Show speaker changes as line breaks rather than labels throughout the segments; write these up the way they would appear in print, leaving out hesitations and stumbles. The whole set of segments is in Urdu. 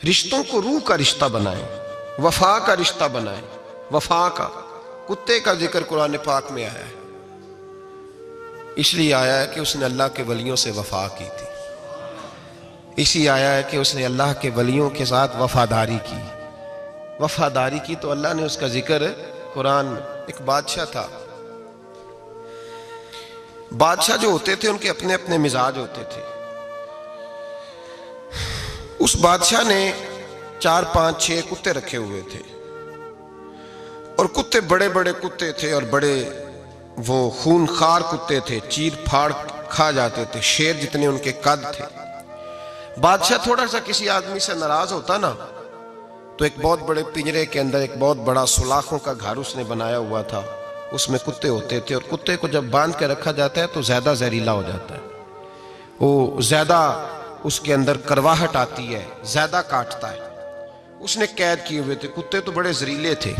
رشتوں کو روح کا رشتہ بنائیں، وفا کا رشتہ بنائیں، وفا کا۔ کتے کا ذکر قرآن پاک میں آیا ہے، اس لیے آیا ہے کہ اس نے اللہ کے ولیوں سے وفا کی تھی، اسی آیا ہے کہ اس نے اللہ کے ولیوں کے ساتھ وفاداری کی، وفاداری کی تو اللہ نے اس کا ذکر قرآن۔ ایک بادشاہ تھا، بادشاہ جو ہوتے تھے ان کے اپنے اپنے مزاج ہوتے تھے۔ اس بادشاہ نے 4 5 6 کتے رکھے ہوئے تھے، اور کتے بڑے بڑے کتے تھے، اور بڑے وہ خون خار کتے تھے، چیر پھاڑ کھا جاتے تھے، شیر جتنے ان کے قد تھے۔ بادشاہ تھوڑا سا کسی آدمی سے ناراض ہوتا نا تو ایک بہت بڑے پنجرے کے اندر ایک بہت بڑا سلاخوں کا گھر اس نے بنایا ہوا تھا، اس میں کتے ہوتے تھے، اور کتے کو جب باندھ کے رکھا جاتا ہے تو زیادہ زہریلا ہو جاتا ہے، وہ زیادہ اس کے اندر کرواہٹ آتی ہے، زیادہ کاٹتا ہے۔ اس نے قید کیے ہوئے تھے، کتے تو بڑے زہریلے تھے۔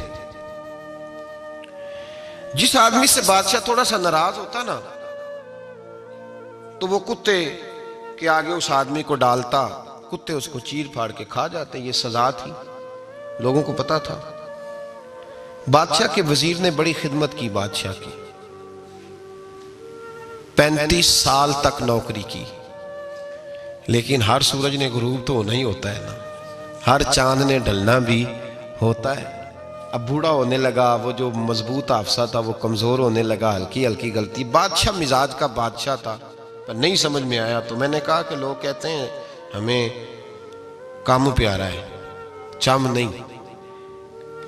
جس آدمی سے بادشاہ تھوڑا سا ناراض ہوتا نا تو وہ کتے کے آگے اس آدمی کو ڈالتا، کتے اس کو چیر پھاڑ کے کھا جاتے۔ یہ سزا تھی، لوگوں کو پتا تھا۔ بادشاہ کے وزیر نے بڑی خدمت کی بادشاہ کی، 35 سال تک نوکری کی، لیکن ہر سورج نے غروب تو نہیں ہوتا ہے نا، ہر چاند نے ڈھلنا بھی ہوتا ہے۔ اب بوڑھا ہونے لگا، وہ جو مضبوط حافظہ تھا وہ کمزور ہونے لگا، ہلکی ہلکی غلطی۔ بادشاہ مزاج کا بادشاہ تھا، پر نہیں سمجھ میں آیا، تو میں نے کہا کہ لوگ کہتے ہیں ہمیں کام پیارا ہے، چم نہیں،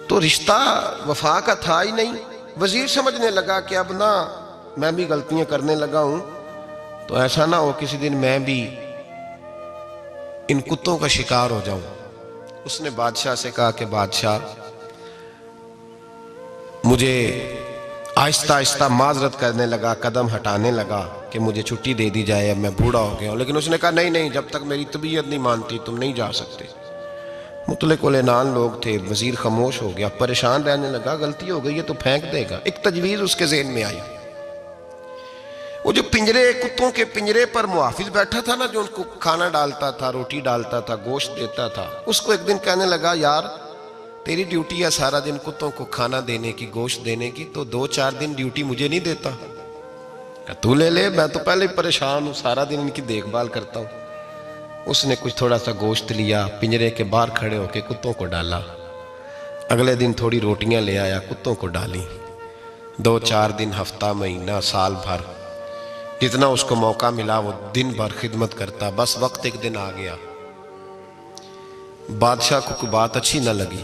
تو رشتہ وفا کا تھا ہی نہیں۔ وزیر سمجھنے لگا کہ اب نہ میں بھی غلطیاں کرنے لگا ہوں، تو ایسا نہ ہو کسی دن میں بھی ان کتوں کا شکار ہو جاؤں۔ اس نے بادشاہ سے کہا کہ بادشاہ، مجھے آہستہ آہستہ معذرت کرنے لگا، قدم ہٹانے لگا کہ مجھے چھٹی دے دی جائے، اب میں بوڑھا ہو گیا ہوں۔ لیکن اس نے کہا نہیں نہیں، جب تک میری طبیعت نہیں مانتی تم نہیں جا سکتے۔ مطلق العنان لوگ تھے، وزیر خاموش ہو گیا، پریشان رہنے لگا، غلطی ہو گئی ہے تو پھینک دے گا۔ ایک تجویز اس کے ذہن میں آئی، وہ جو پنجرے، کتوں کے پنجرے پر محافظ بیٹھا تھا نا، جو ان کو کھانا ڈالتا تھا، روٹی ڈالتا تھا، گوشت دیتا تھا، اس کو ایک دن کہنے لگا یار تیری ڈیوٹی ہے سارا دن کتوں کو کھانا دینے کی، گوشت دینے کی، تو 2 4 دن ڈیوٹی مجھے نہیں دیتا؟ تو لے لے، میں تو پہلے ہی پریشان ہوں، سارا دن ان کی دیکھ بھال کرتا ہوں۔ اس نے کچھ تھوڑا سا گوشت لیا، پنجرے کے باہر کھڑے ہو کے کتوں کو ڈالا۔ اگلے دن تھوڑی روٹیاں لے آیا، کتوں کو ڈالی۔ 2 4 دن، ہفتہ، مہینہ، سال بھر، جتنا اس کو موقع ملا وہ دن بھر خدمت کرتا۔ بس وقت ایک دن آ گیا، بادشاہ کو کوئی بات اچھی نہ لگی،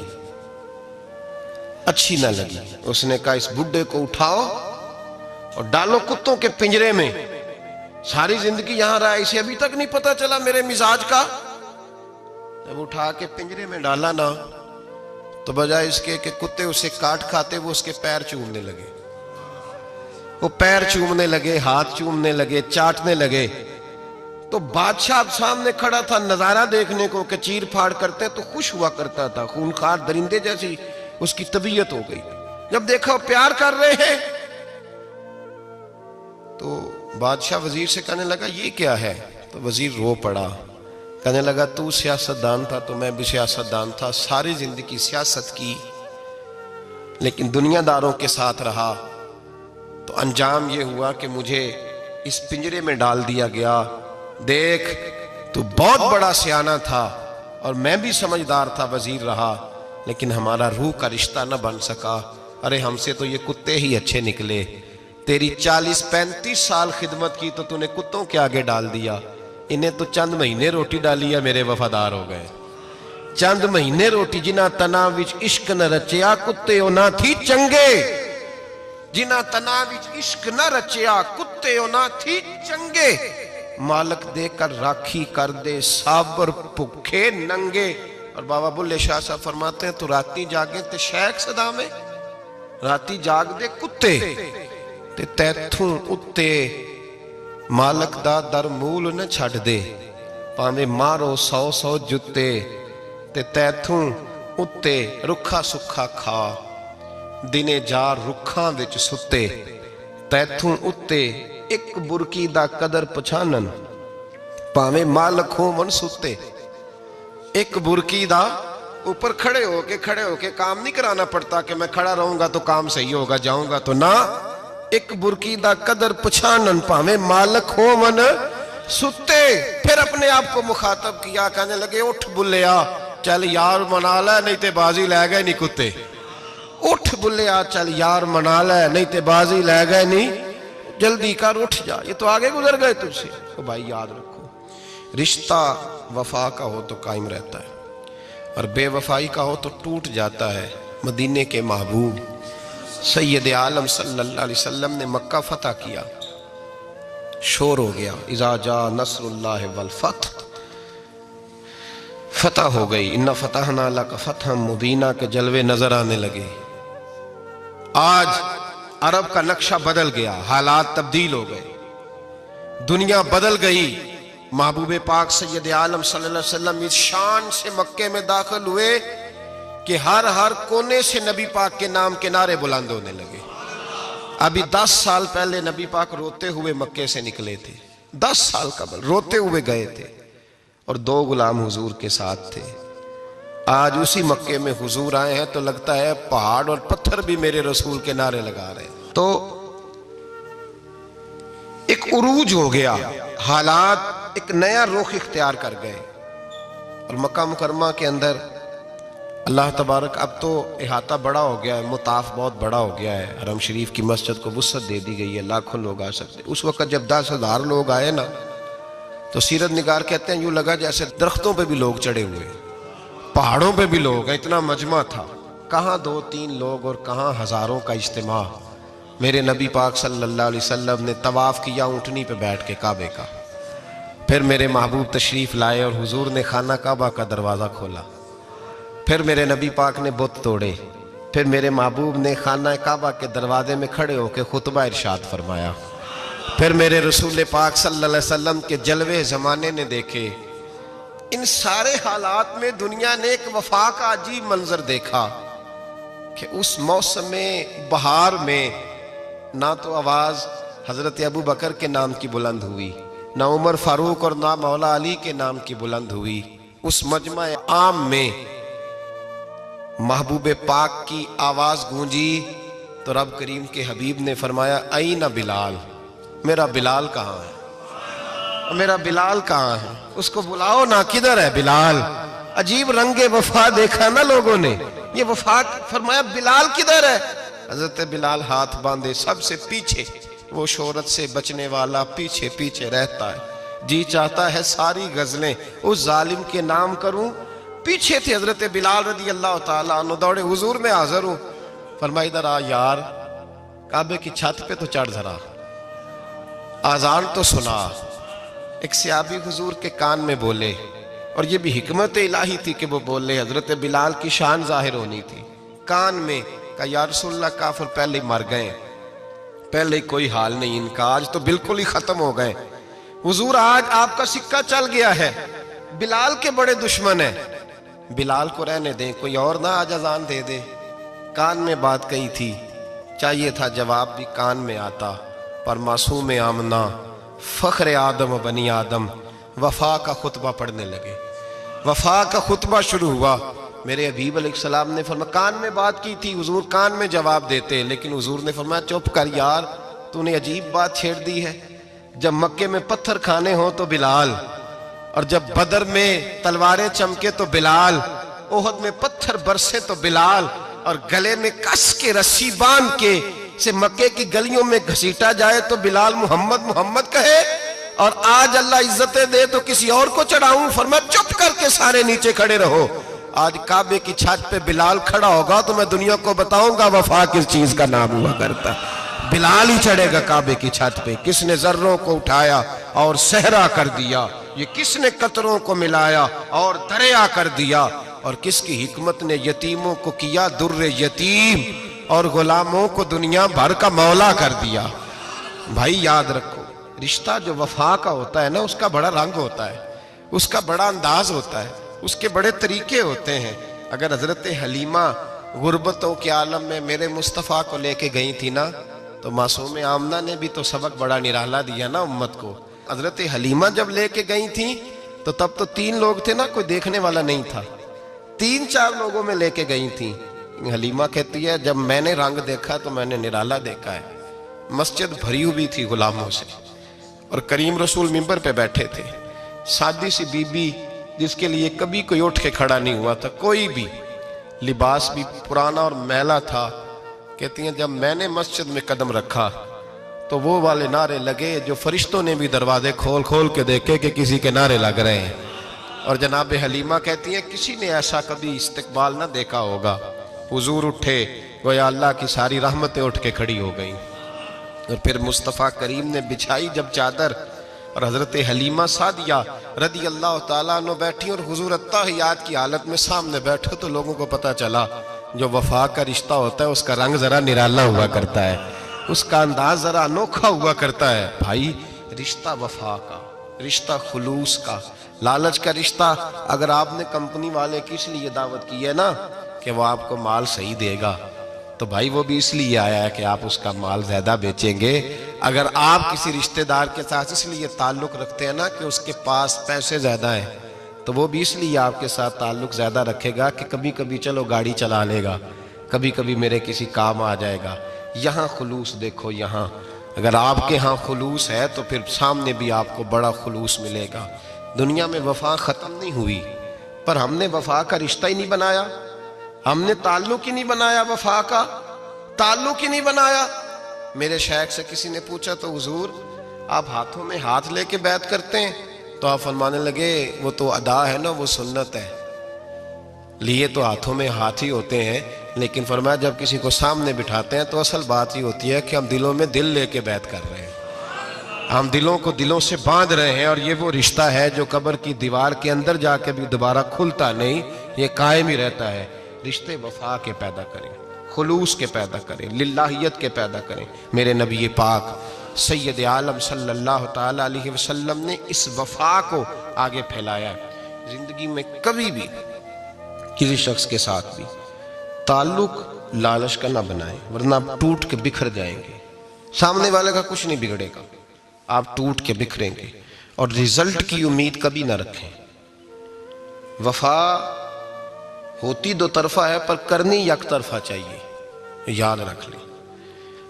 اس نے کہا اس بڈھے کو اٹھاؤ اور ڈالو کتوں کے پنجرے میں، ساری زندگی یہاں رہا، اسے ابھی تک نہیں پتا چلا میرے مزاج کا۔ جب اٹھا کے پنجرے میں ڈالا نا تو بجائے اس کے کہ کتے اسے کاٹ کھاتے، وہ اس کے پیر چومنے لگے، وہ پیر چومنے لگے، ہاتھ چومنے لگے، چاٹنے لگے۔ تو بادشاہ اب سامنے کھڑا تھا نظارہ دیکھنے کو کہ چیر پھاڑ کرتے تو خوش ہوا کرتا تھا، خونخوار درندے جیسی اس کی طبیعت ہو گئی۔ جب دیکھا وہ پیار کر رہے ہیں تو بادشاہ وزیر سے کہنے لگا یہ کیا ہے؟ تو وزیر رو پڑا، کہنے لگا تو سیاستدان تھا تو میں بھی سیاستدان تھا، ساری زندگی سیاست کی، لیکن دنیا داروں کے ساتھ رہا، تو انجام یہ ہوا کہ مجھے اس پنجرے میں ڈال دیا گیا۔ دیکھ تو بہت بڑا سیانہ تھا اور میں بھی سمجھدار تھا، وزیر رہا، لیکن ہمارا روح کا رشتہ نہ بن سکا۔ ارے ہم سے تو یہ کتے ہی اچھے نکلے، تیری 40 35 سال خدمت کی تو تو نے کتوں کے آگے ڈال دیا، انہیں تو چند مہینے روٹی ڈالی ہے، میرے وفادار ہو گئے۔ چند مہینے روٹی، جنہ تنا وچ عشق نہ رچیا کتے او نہ تھی چنگے، جنہ تنا وچ عشق نہ رچیا کتے او نہ تھی چنگے، مالک دے کر راکھی کر دے صابر بھکھے ننگے۔ اور بابا بلے شاہ صاحب فرماتے ہیں تو راتی جاگیں تے شیخ صدا میں، راتی جاگ دے کتے تے تیتھوں اتے مالک دا در مول نہ چھڑ دے، پاویں مارو 100 جتے تے تیتھوں اتے رکھا سکھا کھا، دنے جار رکھاں وچ ستے، تیتھوں اتے ایک برکی دا قدر پچھانن، پاویں مالک ہون ستے۔ ایک برکی دا اوپر کھڑے ہو کے کام نہیں کرانا پڑتا کہ میں کھڑا رہوں گا تو کام صحیح ہوگا، جاؤں گا تو نہ. ایک برکی دا قدر پچھانن پاویں مالک ہو من ستے. پھر اپنے آپ کو مخاطب کیا، کہنے لگے اٹھ بلیا چل یار منا لے نہیں تے بازی لے گئے نہیں کتے. اٹھ بلیا چل یار منا لے نہیں تے بازی لے گئے نہیں، جلدی کر اٹھ جا، یہ تو آگے گزر گئے تجھ سے. تو بھائی یاد رکھو، رشتہ وفا کا ہو تو قائم رہتا ہے اور بے وفائی کا ہو تو ٹوٹ جاتا ہے. مدینے کے محبوب سید عالم صلی اللہ علیہ وسلم نے مکہ فتح کیا، شور ہو گیا اذا جاء نصر اللہ والفتح، فتح ہو گئی، انا فتحنا لک فتحا مبینا کے جلوے نظر آنے لگے. آج عرب کا نقشہ بدل گیا، حالات تبدیل ہو گئے، دنیا بدل گئی. محبوب پاک سید عالم صلی اللہ علیہ وسلم اس شان سے مکے میں داخل ہوئے کہ ہر کونے سے نبی پاک کے نام کے نعرے بلند ہونے لگے. ابھی 10 سال پہلے نبی پاک روتے ہوئے مکے سے نکلے تھے، 10 سال قبل روتے ہوئے گئے تھے اور 2 غلام حضور کے ساتھ تھے. آج اسی مکے میں حضور آئے ہیں تو لگتا ہے پہاڑ اور پتھر بھی میرے رسول کے نعرے لگا رہے ہیں. تو ایک عروج ہو گیا، حالات ایک نیا رخ اختیار کر گئے. اور مکہ مکرمہ کے اندر اللہ تبارک اب تو احاطہ بڑا ہو گیا ہے، مطاف بہت بڑا ہو گیا ہے، حرم شریف کی مسجد کو وسعت دے دی گئی ہے، لاکھوں لوگ آ سکتے. اس وقت جب 10,000 لوگ آئے نا تو سیرت نگار کہتے ہیں یوں لگا جیسے درختوں پہ بھی لوگ چڑھے ہوئے، پہاڑوں پہ بھی لوگ ہیں، اتنا مجمع تھا. کہاں 2-3 لوگ اور کہاں ہزاروں کا اجتماع. میرے نبی پاک صلی اللہ علیہ وسلم نے طواف کیا اونٹنی پہ بیٹھ کے کعبے کا. پھر میرے محبوب تشریف لائے اور حضور نے خانہ کعبہ کا دروازہ کھولا. پھر میرے نبی پاک نے بت توڑے. پھر میرے محبوب نے خانہ کعبہ کے دروازے میں کھڑے ہو کے خطبہ ارشاد فرمایا. پھر میرے رسول پاک صلی اللہ علیہ وسلم کے جلوے زمانے نے دیکھے. ان سارے حالات میں دنیا نے ایک وفا کا عجیب منظر دیکھا کہ اس موسم بہار میں نہ تو آواز حضرت ابو بکر کے نام کی بلند ہوئی، نہ عمر فاروق اور نہ مولا علی کے نام کی بلند ہوئی. اس مجمع عام میں محبوب پاک کی آواز گونجی تو رب کریم کے حبیب نے فرمایا این بلال، میرا بلال کہاں ہے، میرا بلال کہاں ہے، اس کو بلاؤ نا، کدھر ہے بلال. عجیب رنگ وفا دیکھا نا لوگوں نے، یہ وفا. فرمایا بلال کدھر ہے. حضرت بلال ہاتھ باندھے سب سے پیچھے، وہ شہرت سے بچنے والا پیچھے پیچھے رہتا ہے. جی چاہتا ہے ساری غزلیں اس ظالم کے نام کروں. پیچھے تھے حضرت بلال رضی اللہ تعالیٰ عنہ، دوڑے حضور میں حاضر ہوں. فرمایا ادھر آ یار، کعبے کی چھت پہ تو چڑھ ذرا، آذان تو سنا. ایک صحابی حضور کے کان میں بولے، اور یہ بھی حکمت الہی تھی کہ وہ بولے، حضرت بلال کی شان ظاہر ہونی تھی. کان میں کہا یا رسول اللہ کافر پہلے ہی مر گئے، پہلے ہی کوئی حال نہیں ان کا، آج تو بالکل ہی ختم ہو گئے. حضور آج آپ کا سکہ چل گیا ہے، بلال کے بڑے دشمن ہیں، بلال کو رہنے دیں، کوئی اور نہ آج اذان دے دے. کان میں بات کہی تھی، چاہیے تھا جواب بھی کان میں آتا، پر معصوم آمنہ فخر آدم و بنی آدم وفا کا خطبہ پڑھنے لگے. وفا کا خطبہ شروع ہوا. میرے حبیب علیہ السلام نے فرمایا، کان میں بات کی تھی، حضور کان میں جواب دیتے، لیکن حضور نے فرمایا چپ کر یار، تو نے عجیب بات چھیڑ دی ہے. جب مکے میں پتھر کھانے ہوں تو بلال، اور جب بدر میں تلواریں چمکے تو بلال، احد میں پتھر برسے تو بلال، اور گلے میں کس کے رسی باندھ کے سے مکے کی گلیوں میں گھسیٹا جائے تو بلال محمد محمد کہے. اور آج اللہ عزتیں دے تو کسی اور کو چڑھاؤں. فرمایا چپ کر کے سارے نیچے کھڑے رہو. آج کعبے کی چھت پہ بلال کھڑا ہوگا تو میں دنیا کو بتاؤں گا وفا کس چیز کا نام ہوا کرتا. بلال ہی چڑھے گا کعبے کی چھت پہ. کس نے ذروں کو اٹھایا اور صحرا کر دیا، یہ کس نے قطروں کو ملایا اور دریا کر دیا، اور کس کی حکمت نے یتیموں کو کیا در یتیم اور غلاموں کو دنیا بھر کا مولا کر دیا. بھائی یاد رکھو، رشتہ جو وفا کا ہوتا ہے نا، اس کا بڑا رنگ ہوتا ہے، اس کا بڑا انداز ہوتا ہے، اس کے بڑے طریقے ہوتے ہیں. اگر حضرت حلیمہ غربتوں کے عالم میں میرے مصطفیٰ کو لے کے گئی تھی نا، تو معصوم آمنہ نے بھی تو سبق بڑا نرالا دیا نا امت کو. حضرت حلیمہ جب لے کے گئی تھیں تو تب تو 3 لوگ تھے نا، کوئی دیکھنے والا نہیں تھا، 3-4 لوگوں میں لے کے گئی تھیں۔ حلیمہ کہتی ہے جب میں نے رنگ دیکھا تو میں نے نرالا دیکھا ہے، مسجد بھری ہوئی تھی غلاموں سے، اور کریم رسول منبر پہ بیٹھے تھے، سادی سی بی بی جس کے لیے کبھی کوئی اٹھ کے کھڑا نہیں ہوا تھا، کوئی بھی، لباس بھی پرانا اور میلا تھا۔ کہتی ہیں جب میں نے مسجد میں قدم رکھا تو وہ والے نعرے لگے جو فرشتوں نے بھی دروازے کھول کھول کے دیکھے کہ کسی کے نعرے لگ رہے ہیں۔ اور جناب حلیمہ کہتی ہیں کسی نے ایسا کبھی استقبال نہ دیکھا ہوگا، حضور اٹھے گویا اللہ کی ساری رحمتیں اٹھ کے کھڑی ہو گئیں، اور پھر مصطفیٰ کریم نے بچھائی جب چادر، اور حضرت حلیمہ سعدیہ رضی اللہ تعالیٰ عنہ بیٹھی، اور حضور التحیات کی حالت میں سامنے بیٹھے، تو لوگوں کو پتا چلا جو وفا کا رشتہ ہوتا ہے اس کا رنگ ذرا نرالا ہوا کرتا ہے، اس کا انداز ذرا انوکھا ہوا کرتا ہے۔ بھائی رشتہ وفا کا، رشتہ خلوص کا، لالچ کا رشتہ اگر آپ نے کمپنی والے کی اس لیے دعوت کی ہے نا کہ وہ آپ کو مال صحیح دے گا، تو بھائی وہ بھی اس لیے آیا ہے کہ آپ اس کا مال زیادہ بیچیں گے۔ اگر آپ کسی رشتہ دار کے ساتھ اس لیے تعلق رکھتے ہیں نا کہ اس کے پاس پیسے زیادہ ہیں، تو وہ بھی اس لیے آپ کے ساتھ تعلق زیادہ رکھے گا کہ کبھی کبھی چلو گاڑی چلا لے گا، کبھی کبھی میرے کسی کام آ جائے گا۔ یہاں خلوص دیکھو، یہاں اگر آپ کے ہاں خلوص ہے تو پھر سامنے بھی آپ کو بڑا خلوص ملے گا۔ دنیا میں وفا ختم نہیں ہوئی، پر ہم نے وفا کا رشتہ ہی نہیں بنایا، ہم نے تعلق ہی نہیں بنایا، وفا کا تعلق ہی نہیں بنایا۔ میرے شیخ سے کسی نے پوچھا تو حضور آپ ہاتھوں میں ہاتھ لے کے بیعت کرتے ہیں؟ تو آپ فرمانے لگے وہ تو ادا ہے نا، وہ سنت ہے، لیے تو ہاتھوں میں ہاتھ ہی ہوتے ہیں، لیکن فرمایا جب کسی کو سامنے بٹھاتے ہیں تو اصل بات ہی ہوتی ہے کہ ہم دلوں میں دل لے کے بیعت کر رہے ہیں، ہم دلوں کو دلوں سے باندھ رہے ہیں، اور یہ وہ رشتہ ہے جو قبر کی دیوار کے اندر جا کے بھی دوبارہ کھلتا نہیں، یہ قائم ہی رہتا ہے۔ رشتے وفا کے پیدا کریں، خلوص کے پیدا کریں، للہیت کے پیدا کریں۔ میرے نبی پاک سید عالم صلی اللہ تعالیٰ علیہ وسلم نے اس وفا کو آگے پھیلایا ہے۔ زندگی میں کبھی بھی کسی شخص کے ساتھ بھی تعلق لالچ کا نہ بنائیں، ورنہ آپ ٹوٹ کے بکھر جائیں گے، سامنے والے کا کچھ نہیں بگڑے گا، آپ ٹوٹ کے بکھریں گے، اور رزلٹ کی امید کبھی نہ رکھیں۔ وفا ہوتی دو طرفہ ہے پر کرنی یک طرفہ چاہیے، یاد رکھ لیں،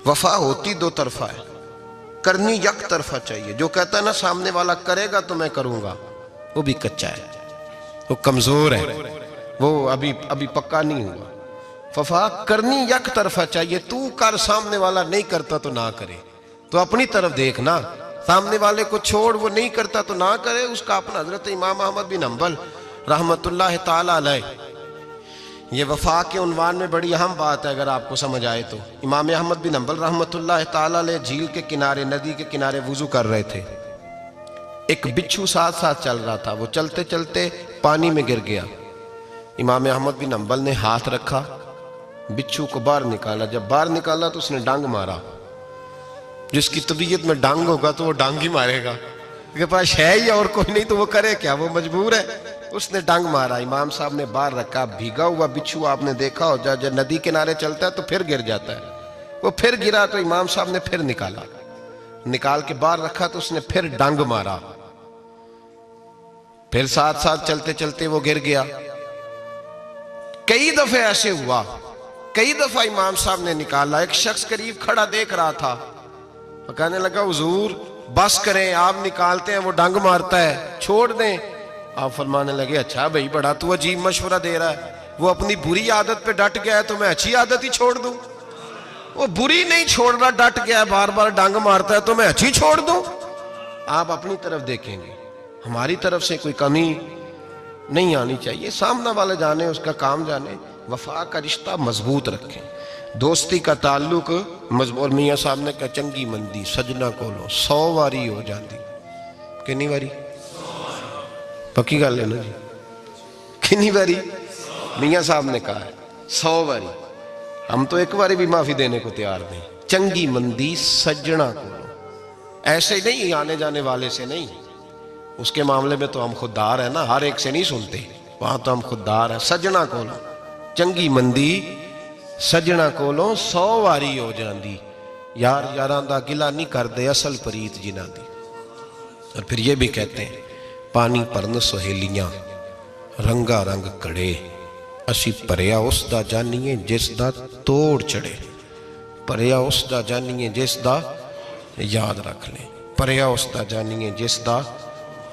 وفا ہوتی دو طرفہ ہے، کرنی یک طرفہ چاہیے۔ جو کہتا ہے نا سامنے والا کرے گا تو میں کروں گا، وہ بھی کچا ہے، وہ کمزور ہے، وہ ابھی پکا نہیں ہوا۔ وفا کرنی یک طرفہ چاہیے، تو کر، سامنے والا نہیں کرتا تو نہ کرے، تو اپنی طرف دیکھنا، سامنے والے کو چھوڑ، وہ نہیں کرتا تو نہ کرے، اس کا اپنا۔ حضرت امام احمد بن حنبل رحمت اللہ تعالیٰ علیہ، یہ وفا کے عنوان میں بڑی اہم بات ہے اگر آپ کو سمجھ آئے تو۔ امام احمد بن حنبل رحمت اللہ تعالیٰ علیہ جھیل کے کنارے، ندی کے کنارے وضو کر رہے تھے، ایک بچھو ساتھ ساتھ چل رہا تھا، وہ چلتے چلتے پانی میں گر گیا۔ امام احمد بن حنبل نے ہاتھ رکھا، بچھو کو باہر نکالا، جب باہر نکالا تو اس نے ڈانگ مارا۔ جس کی طبیعت میں ڈانگ ہوگا تو وہ ڈانگ ہی مارے گا، کہ پاس ہے ہی اور کوئی نہیں تو وہ کرے کیا، وہ مجبور ہے، اس نے ڈانگ مارا۔ امام صاحب نے باہر رکھا، بھیگا ہوا بچھو آپ نے دیکھا ہو جب ندی کنارے چلتا ہے تو پھر گر جاتا ہے، وہ پھر گرا تو امام صاحب نے پھر نکال کے باہر رکھا تو اس نے پھر ڈانگ مارا، پھر ساتھ ساتھ چلتے چلتے وہ گر گیا۔ کئی دفعے ایسے ہوا، کئی دفعہ امام صاحب نے نکالا، ایک شخص قریب کھڑا دیکھ رہا تھا، وہ کہنے لگا حضور بس کریں، آپ نکالتے ہیں وہ ڈانگ مارتا ہے، چھوڑ دیں۔ آپ فرمانے لگے اچھا بھائی بڑا تو عجیب مشورہ دے رہا ہے، وہ اپنی بری عادت پہ ڈٹ گیا ہے تو میں اچھی عادت ہی چھوڑ دوں؟ وہ بری نہیں چھوڑ رہا، ڈٹ گیا ہے، بار بار ڈانگ مارتا ہے تو میں اچھی چھوڑ دوں؟ آپ اپنی طرف دیکھیں گے، ہماری طرف سے کوئی کمی نہیں آنی چاہیے، سامنے والے جانے، اس کا کام جانے۔ وفا کا رشتہ مضبوط رکھیں، دوستی کا تعلق مضبوط۔ میاں صاحب نے کہا چنگی مندی سجنا کولو 100 واری ہو جاندی، کنی واری؟ پکی گل ہے نا جی، کنی واری؟ میاں صاحب نے کہا ہے 100 واری، ہم تو ایک واری بھی معافی دینے کو تیار نہیں۔ چنگی مندی سجنا کولو، ایسے نہیں آنے جانے والے سے نہیں، اس کے معاملے میں تو ہم خوددار ہیں نا، ہر ایک سے نہیں سنتے، وہاں تو ہم خوددار ہیں۔ سجنا کولو چنگی مندی سجنا کولو 100 واری ہو جاندی، یار یاراں دا گلہ نہیں کر دے اصل پریت جنہ دی۔ اور پھر یہ بھی کہتے ہیں ਪਾਣੀ ਭਰਨ ਸਹੇਲੀਆਂ ਰੰਗਾ ਰੰਗ ਕੜੇ, ਅਸੀਂ ਭਰਿਆ ਉਸ ਦਾ ਜਾਣੀਏ ਜਿਸ ਦਾ ਤੋੜ ਚੜੇ। ਭਰਿਆ ਉਸ ਦਾ ਜਾਣੀਏ ਜਿਸ ਦਾ, ਯਾਦ ਰੱਖ ਲੈ, ਭਰਿਆ ਉਸ ਦਾ ਜਾਣੀਏ ਜਿਸ ਦਾ।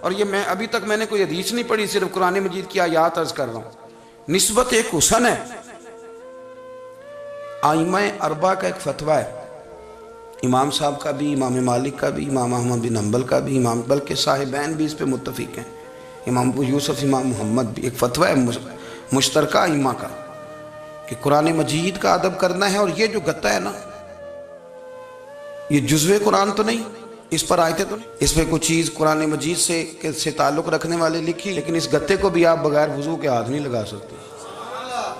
اور یہ میں ابھی تک میں نے کوئی حدیث نہیں پڑھی، صرف قرآن مجید کی آیات عرض کر رہا ہوں۔ نسبت ایک حسن ہے۔ ائمہ اربعہ کا ایک فتویٰ ہے، امام صاحب کا بھی، امام مالک کا بھی، امام احمد بن حنبل کا بھی، بلکہ صاحبین بھی اس پہ متفق ہیں، امام ابو یوسف، امام محمد بھی۔ ایک فتویٰ ہے مشترکہ ائمہ کا کہ قرآن مجید کا ادب کرنا ہے، اور یہ جو گتا ہے نا، یہ جزوے قرآن تو نہیں، اس پر آیتیں تو نہیں، اس پہ کوئی چیز قرآن مجید سے تعلق رکھنے والے لکھی، لیکن اس گتے کو بھی آپ بغیر وضو کے ہاتھ نہیں لگا سکتے۔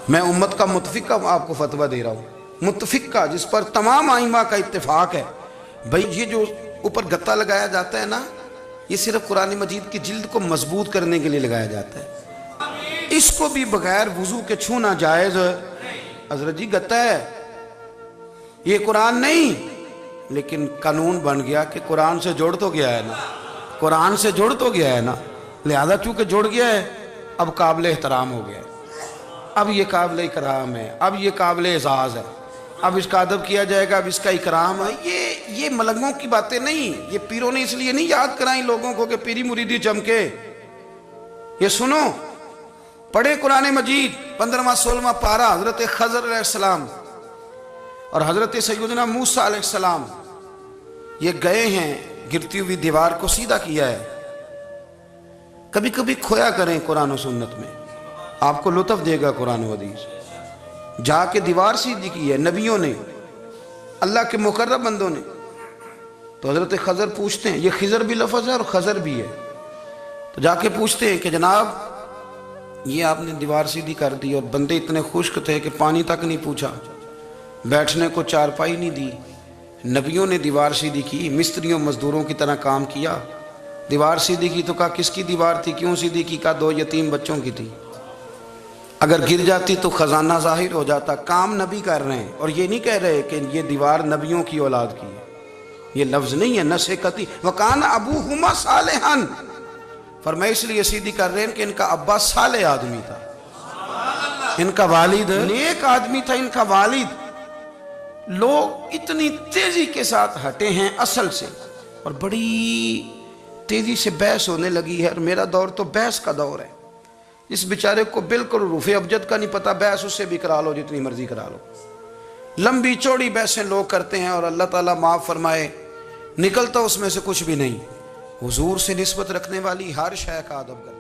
میں امت کا متفق کا آپ کو فتویٰ دے رہا ہوں، متفق کا، جس پر تمام ائمہ کا اتفاق ہے۔ بھئی یہ جو اوپر گتا لگایا جاتا ہے نا، یہ صرف قرآن مجید کی جلد کو مضبوط کرنے کے لیے لگایا جاتا ہے، اس کو بھی بغیر وضو کے چھونا جائز۔ حضرت جی گتا ہے، یہ قرآن نہیں، لیکن قانون بن گیا کہ قرآن سے جوڑ تو گیا ہے نا، قرآن سے جوڑ تو گیا ہے نا، لہذا چونکہ جوڑ گیا ہے اب قابل احترام ہو گیا ہے، اب یہ قابل اکرام ہے، اب یہ قابل اعزاز ہے، اب اس کا ادب کیا جائے گا، اب اس کا اکرام ہے۔ یہ ملنگوں کی باتیں نہیں، یہ پیروں نے اس لیے نہیں یاد کرائیں لوگوں کو کہ پیری مریدی چمکے۔ یہ سنو، پڑھے قرآن مجید 15واں 16واں پارہ، حضرت خضر علیہ السلام اور حضرت سیدنا موسیٰ علیہ السلام یہ گئے ہیں، گرتی ہوئی دیوار کو سیدھا کیا ہے۔ کبھی کبھی کھویا کریں قرآن و سنت میں، آپ کو لطف دے گا قرآن و حدیث۔ جا کے دیوار سیدھی کی ہے نبیوں نے، اللہ کے مقرب بندوں نے۔ تو حضرت خضر پوچھتے ہیں، یہ خضر بھی لفظ ہے اور خضر بھی ہے، تو جا کے پوچھتے ہیں کہ جناب یہ آپ نے دیوار سیدھی کر دی، اور بندے اتنے خشک تھے کہ پانی تک نہیں پوچھا، بیٹھنے کو چارپائی نہیں دی، نبیوں نے دیوار سیدھی کی، مستریوں مزدوروں کی طرح کام کیا، دیوار سیدھی کی تو کہا کس کی دیوار تھی، کیوں سیدھی کی، کہا 2 یتیم بچوں کی تھی، اگر گر جاتی تو خزانہ ظاہر ہو جاتا۔ کام نبی کر رہے ہیں، اور یہ نہیں کہہ رہے کہ یہ دیوار نبیوں کی اولاد کی ہے، یہ لفظ نہیں ہے نسختی۔ وَقَانَ أَبُوهُمَا صَالِحًا، فرمایا اس لیے سیدھی کر رہے ہیں کہ ان کا ابا صالح آدمی تھا، ان کا والد نیک آدمی تھا، ان کا والد۔ لوگ اتنی تیزی کے ساتھ ہٹے ہیں اصل سے، اور بڑی تیزی سے بحث ہونے لگی ہے، اور میرا دور تو بحث کا دور ہے۔ اس بیچارے کو بالکل حروف ابجد کا نہیں پتہ، بحث اس سے بھی کرا لو جتنی مرضی کرا لو، لمبی چوڑی بحثیں لوگ کرتے ہیں، اور اللہ تعالیٰ معاف فرمائے نکلتا اس میں سے کچھ بھی نہیں۔ حضور سے نسبت رکھنے والی ہر شے کا ادب کرنا۔